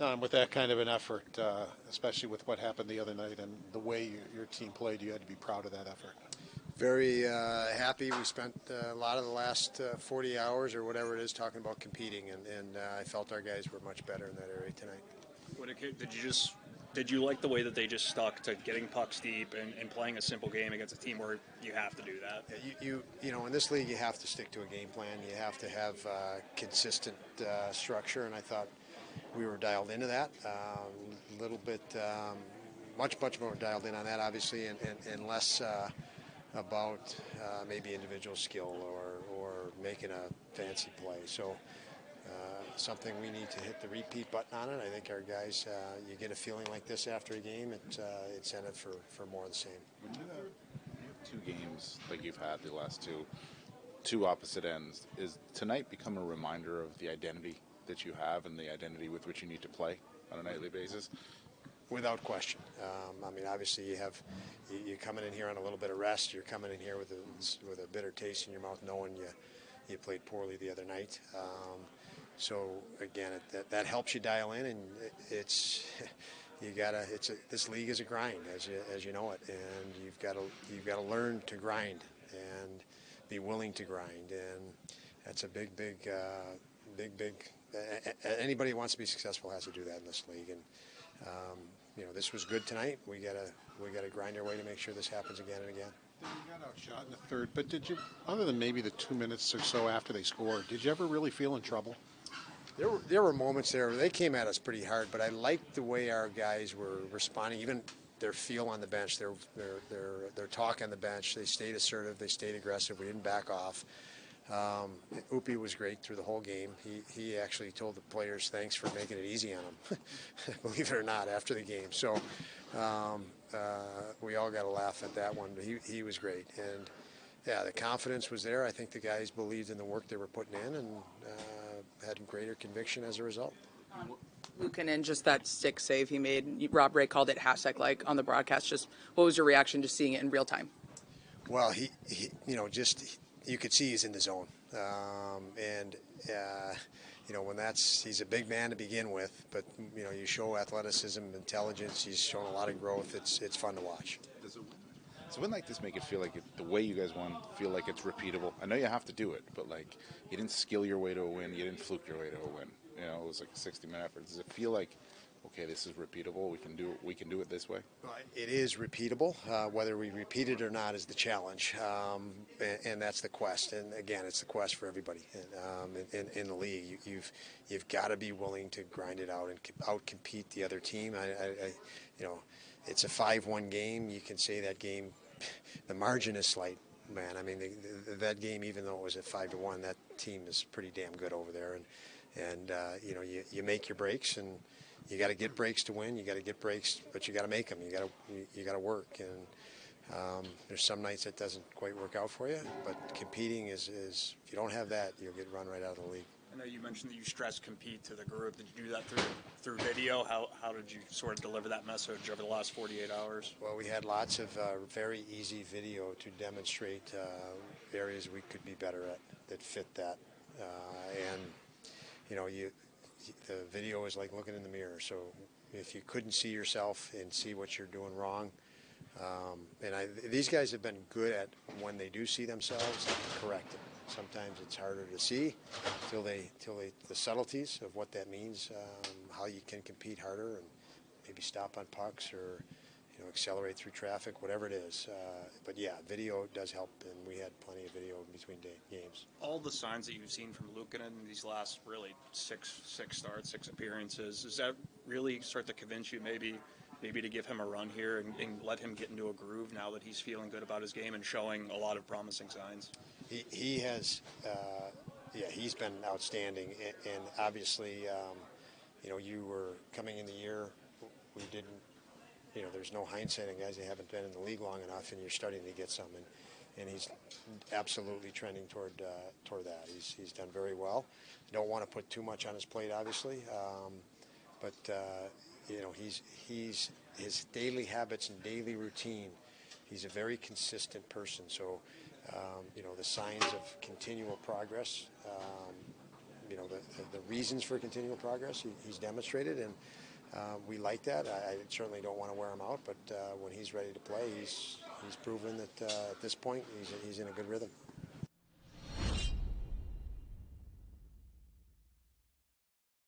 Don, with that kind of an effort, especially with what happened the other night and the way your team played, you had to be proud of that effort. Very happy. We spent a lot of the last 40 hours or whatever it is talking about competing, and I felt our guys were much better in that area tonight. Did you like the way that they just stuck to getting pucks deep and playing a simple game against a team where you have to do that? Yeah, you know, in this league you have to stick to a game plan. You have to have consistent structure, and I thought we were dialed into that a little bit, much more dialed in on that, obviously, and less about maybe individual skill or making a fancy play. So something we need to hit the repeat button on it. I think our guys, you get a feeling like this after a game, it's in it for more of the same. When you have two games like you've had the last two opposite ends, is tonight become a reminder of the identity that you have and the identity with which you need to play on a nightly basis? Without question. I mean, obviously you're coming in here on a little bit of rest. You're coming in here with a bitter taste in your mouth, knowing you played poorly the other night. So again, that helps you dial in, and this league is a grind, as you know it, and you've got to learn to grind and be willing to grind, and that's a big. Anybody who wants to be successful has to do that in this league, and you know, this was good tonight. We gotta grind our way to make sure this happens again and again. You got outshot in the third, but did you, other than maybe the 2 minutes or so after they scored, did you ever really feel in trouble? There were moments there where they came at us pretty hard, but I liked the way our guys were responding, even their feel on the bench, their talk on the bench. They stayed assertive, they stayed aggressive. We didn't back off. Upi was great through the whole game. He actually told the players thanks for making it easy on him, believe it or not, after the game. So we all got a laugh at that one. But he was great, and yeah, the confidence was there. I think the guys believed in the work they were putting in, and had greater conviction as a result. Luukkonen, just that stick save he made, Rob Ray called it #like on the broadcast. Just what was your reaction to seeing it in real time? Well, he you know, just you could see he's in the zone, and you know, he's a big man to begin with, but you know, you show athleticism, intelligence. He's shown a lot of growth. It's fun to watch. Does a win like this make it feel like the way you guys won, feel like it's repeatable? I know you have to do it, but like you didn't skill your way to a win, you didn't fluke your way to a win. You know, it was like a 60-minute effort. Does it feel like, okay, this is repeatable? We can do it this way. Well, it is repeatable. Whether we repeat it or not is the challenge, and that's the quest. And again, it's the quest for everybody in the league. You've got to be willing to grind it out and outcompete the other team. You know, it's a 5-1 game. You can say that game, the margin is slight. Man, I mean, that game, even though it was at 5-1, that team is pretty damn good over there. And you know, you make your breaks, and you got to get breaks to win. You got to get breaks, but you got to make them. You got to work. And there's some nights that doesn't quite work out for you. But competing is if you don't have that, you'll get run right out of the league. I know you mentioned that you stress compete to the group. Did you do that through video? How did you sort of deliver that message over the last 48 hours? Well, we had lots of very easy video to demonstrate areas we could be better at that fit that. And, you know, the video is like looking in the mirror. So if you couldn't see yourself and see what you're doing wrong, these guys have been good at, when they do see themselves, correct it. Sometimes it's harder to see till the subtleties of what that means, how you can compete harder and maybe stop on pucks or, you know, accelerate through traffic, whatever it is. But yeah, video does help, and we had plenty of video in between games. All the signs that you've seen from Luukkonen in these last really six starts, 6 appearances, does that really start to convince you maybe to give him a run here and let him get into a groove now that he's feeling good about his game and showing a lot of promising signs? He has, he's been outstanding, and obviously, you know, you were coming in the year, we didn't, you know, there's no hindsight on guys that haven't been in the league long enough, and you're starting to get some, and he's absolutely trending toward that. He's done very well. Don't want to put too much on his plate, obviously, but you know, he's his daily habits and daily routine. He's a very consistent person, so. You know, the signs of continual progress the reasons for continual progress he's demonstrated, and we like that. I certainly don't want to wear him out, but when he's ready to play, he's proven that at this point he's in a good rhythm.